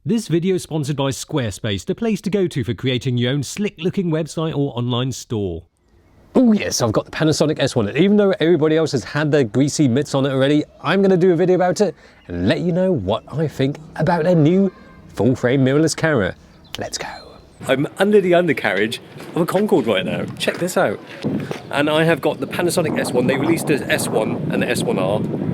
This video is sponsored by Squarespace, the place to go to for creating your own slick-looking website or online store. Oh yes, I've got the Panasonic S1, and even though everybody else has had their greasy mitts on it already, I'm going to do a video about it and let you know what I think about their new full-frame mirrorless camera. Let's go. I'm under the undercarriage of a Concorde right now. Check this out. And I have got the Panasonic S1. They released the S1 and the S1R.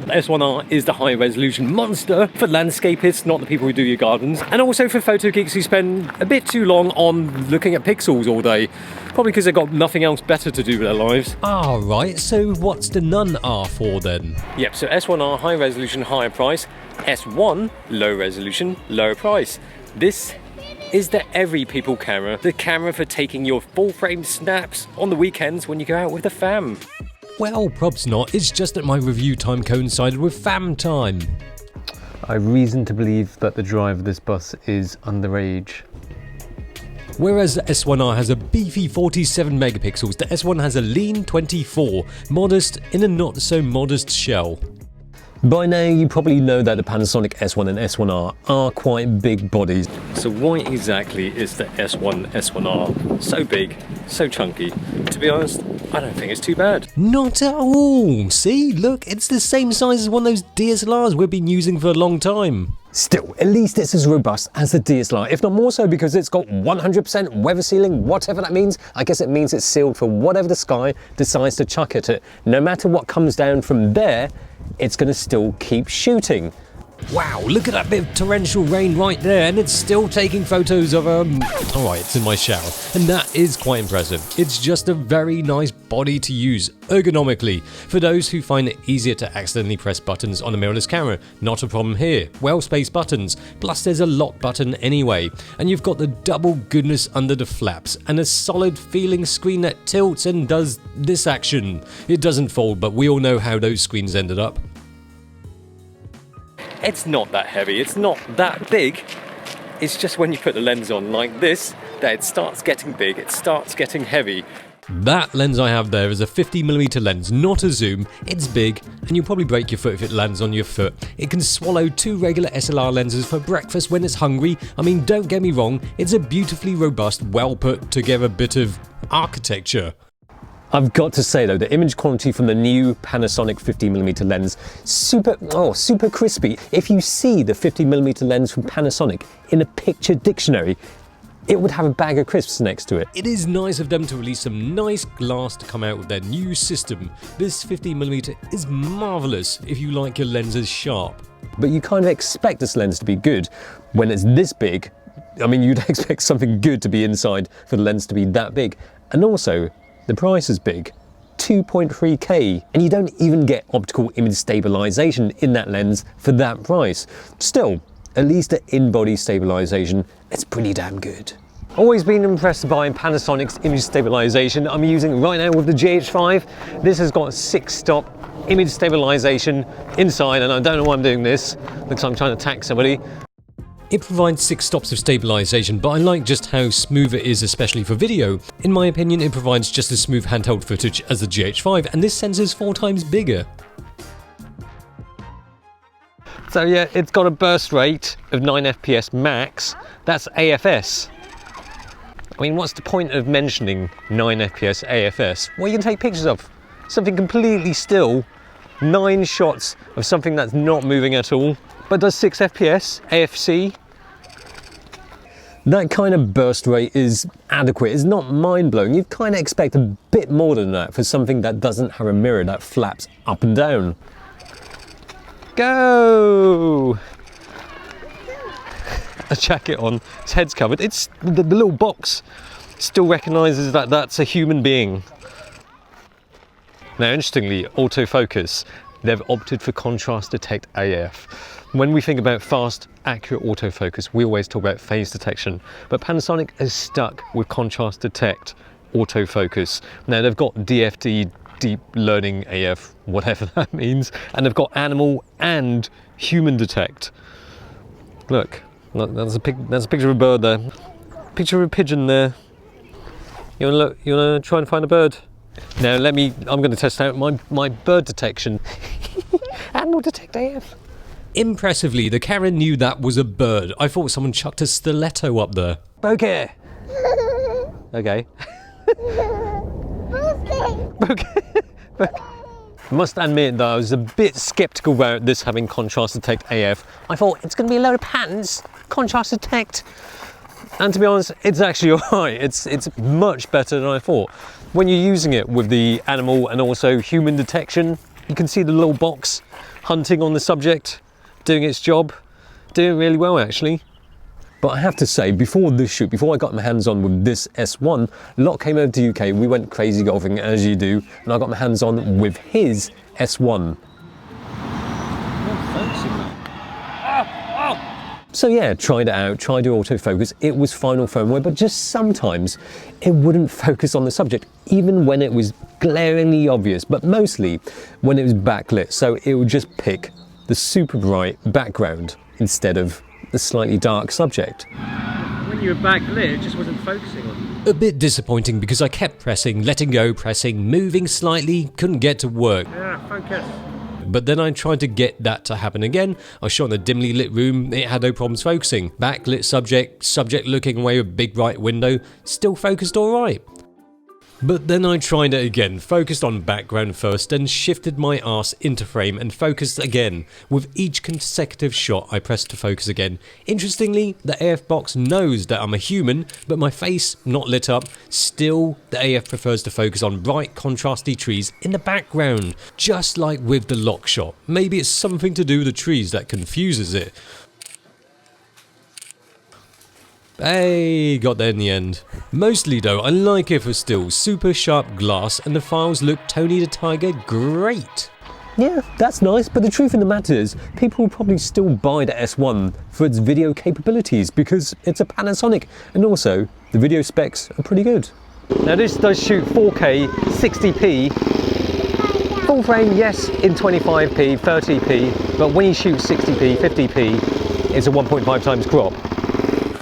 The S1R is the high-resolution monster for landscapists, not the people who do your gardens, and also for photo geeks who spend a bit too long on looking at pixels all day, probably because they've got nothing else better to do with their lives. Ah, right, so what's the non-R for then? Yep, so S1R, high-resolution, higher price. S1, low-resolution, lower price. This is the every people camera, the camera for taking your full-frame snaps on the weekends when you go out with the fam. Well, probs not, it's just that my review time coincided with fam time. I have reason to believe that the driver of this bus is underage. Whereas the S1R has a beefy 47 megapixels, the S1 has a lean 24, modest in a not so modest shell. By now you probably know that the Panasonic S1 and S1R are quite big bodies. So why exactly is the S1 S1R so big, so chunky? To be honest, I don't think it's too bad. Not at all. See, look, it's the same size as one of those DSLRs we've been using for a long time. Still, at least it's as robust as the DSLR, if not more so because it's got 100% weather sealing, whatever that means. I guess it means it's sealed for whatever the sky decides to chuck at it. No matter what comes down from there, it's going to still keep shooting. Wow, look at that bit of torrential rain right there, and it's still taking photos of alright, it's in my shower, and that is quite impressive. It's just a very nice body to use, ergonomically, for those who find it easier to accidentally press buttons on a mirrorless camera. Not a problem here, well-spaced buttons, plus there's a lock button anyway, and you've got the double goodness under the flaps, and a solid feeling screen that tilts and does this action. It doesn't fold, but we all know how those screens ended up. It's not that heavy, it's not that big. It's just when you put the lens on like this, that it starts getting big, it starts getting heavy. That lens I have there is a 50mm lens, not a zoom. It's big, and you'll probably break your foot if it lands on your foot. It can swallow 2 regular SLR lenses for breakfast when it's hungry. I mean, don't get me wrong, it's a beautifully robust, well put together bit of architecture. I've got to say though, the image quality from the new Panasonic 50mm lens, super crispy. If you see the 50mm lens from Panasonic in a picture dictionary, it would have a bag of crisps next to it. It is nice of them to release some nice glass to come out with their new system. This 50mm is marvellous if you like your lenses sharp. But you kind of expect this lens to be good when it's this big. I mean, you'd expect something good to be inside for the lens to be that big. And also, the price is big, 2.3K, and you don't even get optical image stabilization in that lens for that price. Still, at least the in-body stabilization, it's pretty damn good. Always been impressed by Panasonic's image stabilization I'm using right now with the GH5. This has got 6-stop image stabilization inside, and I don't know why I'm doing this. Looks like I'm trying to attack somebody. It provides 6 stops of stabilization, but I like just how smooth it is, especially for video. In my opinion, it provides just as smooth handheld footage as the GH5, and this sensor is 4 times bigger. So yeah, it's got a burst rate of 9 FPS max. That's AFS. I mean, what's the point of mentioning 9 FPS AFS? Well, you can take pictures of something completely still, 9 shots of something that's not moving at all, but does 6 FPS AFC. That kind of burst rate is adequate. It's not mind-blowing. You kind of expect a bit more than that for something that doesn't have a mirror that flaps up and down. Go! A jacket on, his head's covered. It's the little box still recognises that that's a human being. Now, interestingly, autofocus, they've opted for contrast detect AF. When we think about fast, accurate autofocus, we always talk about phase detection, but Panasonic is stuck with contrast detect autofocus. Now they've got DFD, deep learning AF, whatever that means, and they've got animal and human detect. Look, that's a picture of a bird there. Picture of a pigeon there. You wanna look? You wanna try and find a bird? Now I'm going to test out my bird detection. Animal detect AF. Impressively, the camera knew that was a bird. I thought someone chucked a stiletto up there. Bokeh! Okay. Must admit that I was a bit skeptical about this having contrast detect AF. I thought it's going to be a load of patterns, contrast detect. And to be honest, it's actually alright. It's much better than I thought. When you're using it with the animal and also human detection, you can see the little box hunting on the subject, doing its job, doing really well actually. But I have to say, before this shoot, before I got my hands on with this S1, Lot came over to UK, we went crazy golfing as you do, and I got my hands on with his S1. So yeah, tried it out, tried to autofocus. It was final firmware, but just sometimes it wouldn't focus on the subject, even when it was glaringly obvious, but mostly when it was backlit. So it would just pick the super bright background instead of the slightly dark subject. When you were backlit, it just wasn't focusing on you. A bit disappointing because I kept pressing, letting go, pressing, moving slightly, couldn't get to work. Yeah, focus. But then I tried to get that to happen again. I shot in a dimly lit room, it had no problems focusing. Backlit subject looking away with big bright window, still focused alright. But then I tried it again, focused on background first, then shifted my arse into frame and focused again. With each consecutive shot I pressed to focus again. Interestingly, the AF box knows that I'm a human, but my face not lit up. Still, the AF prefers to focus on bright contrasty trees in the background, just like with the lock shot. Maybe it's something to do with the trees that confuses it. Hey, got there in the end. Mostly though, I like it for still. Super sharp glass and the files look Tony the Tiger great. Yeah, that's nice, but the truth of the matter is, people will probably still buy the S1 for its video capabilities because it's a Panasonic, and also the video specs are pretty good. Now this does shoot 4K 60p, full frame yes in 25p, 30p, but when you shoot 60p, 50p, it's a 1.5 times crop.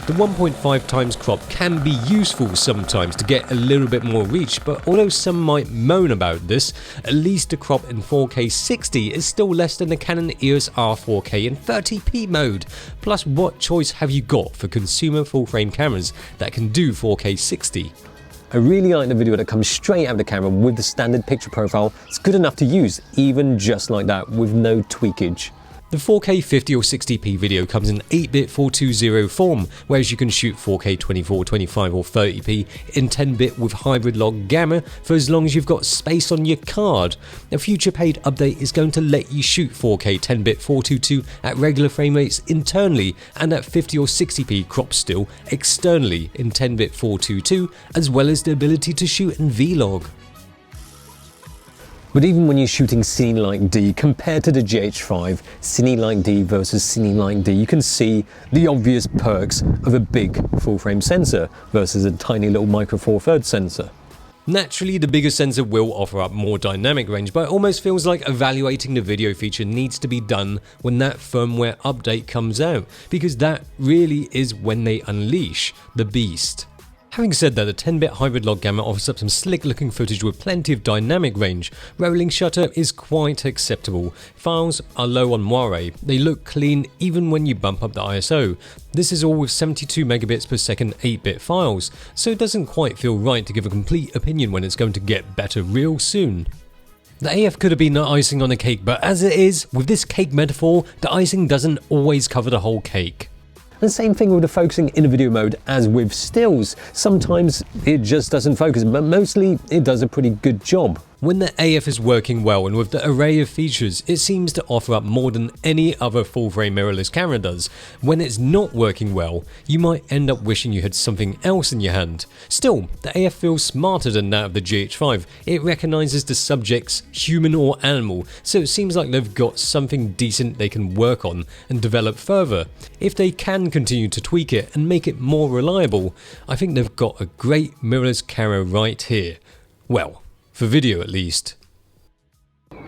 The 1.5 times crop can be useful sometimes to get a little bit more reach, but although some might moan about this, at least the crop in 4K 60 is still less than the Canon EOS R 4K in 30p mode. Plus, what choice have you got for consumer full frame cameras that can do 4K 60? I really like the video that comes straight out of the camera with the standard picture profile. It's good enough to use, even just like that, with no tweakage. The 4K 50 or 60p video comes in 8-bit 420 form, whereas you can shoot 4K 24, 25 or 30p in 10-bit with hybrid log gamma for as long as you've got space on your card. A future paid update is going to let you shoot 4K 10-bit 422 at regular frame rates internally and at 50 or 60p crop still externally in 10-bit 422, as well as the ability to shoot in Vlog. But even when you're shooting Cine-like D, compared to the GH5, Cine-like D versus Cine-like D, you can see the obvious perks of a big full-frame sensor versus a tiny little micro four thirds sensor. Naturally, the bigger sensor will offer up more dynamic range, but it almost feels like evaluating the video feature needs to be done when that firmware update comes out, because that really is when they unleash the beast. Having said that, the 10-bit hybrid log gamma offers up some slick looking footage with plenty of dynamic range. Rolling shutter is quite acceptable. Files are low on moire. They look clean even when you bump up the ISO. This is all with 72 megabits per second 8-bit files, so it doesn't quite feel right to give a complete opinion when it's going to get better real soon. The AF could have been the icing on the cake, but as it is, with this cake metaphor, the icing doesn't always cover the whole cake. The same thing with the focusing in a video mode as with stills. Sometimes it just doesn't focus, but mostly it does a pretty good job. When the AF is working well and with the array of features, it seems to offer up more than any other full-frame mirrorless camera does. When it's not working well, you might end up wishing you had something else in your hand. Still, the AF feels smarter than that of the GH5. It recognises the subject's human or animal, so it seems like they've got something decent they can work on and develop further. If they can continue to tweak it and make it more reliable, I think they've got a great mirrorless camera right here. Well, for video at least.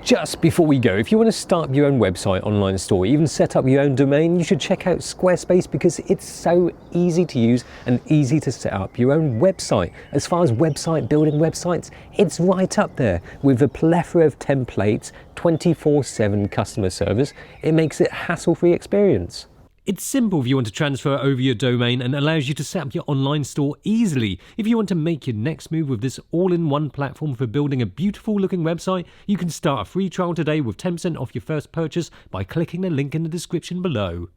Just before we go, if you want to start your own website, online store, even set up your own domain, you should check out Squarespace because it's so easy to use and easy to set up your own website. As far as website building websites, it's right up there with a plethora of templates, 24/7 customer service. It makes it a hassle-free experience. It's simple if you want to transfer over your domain and allows you to set up your online store easily. If you want to make your next move with this all-in-one platform for building a beautiful looking website, you can start a free trial today with 10% off your first purchase by clicking the link in the description below.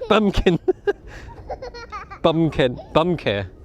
Bumpkin. Bumcare.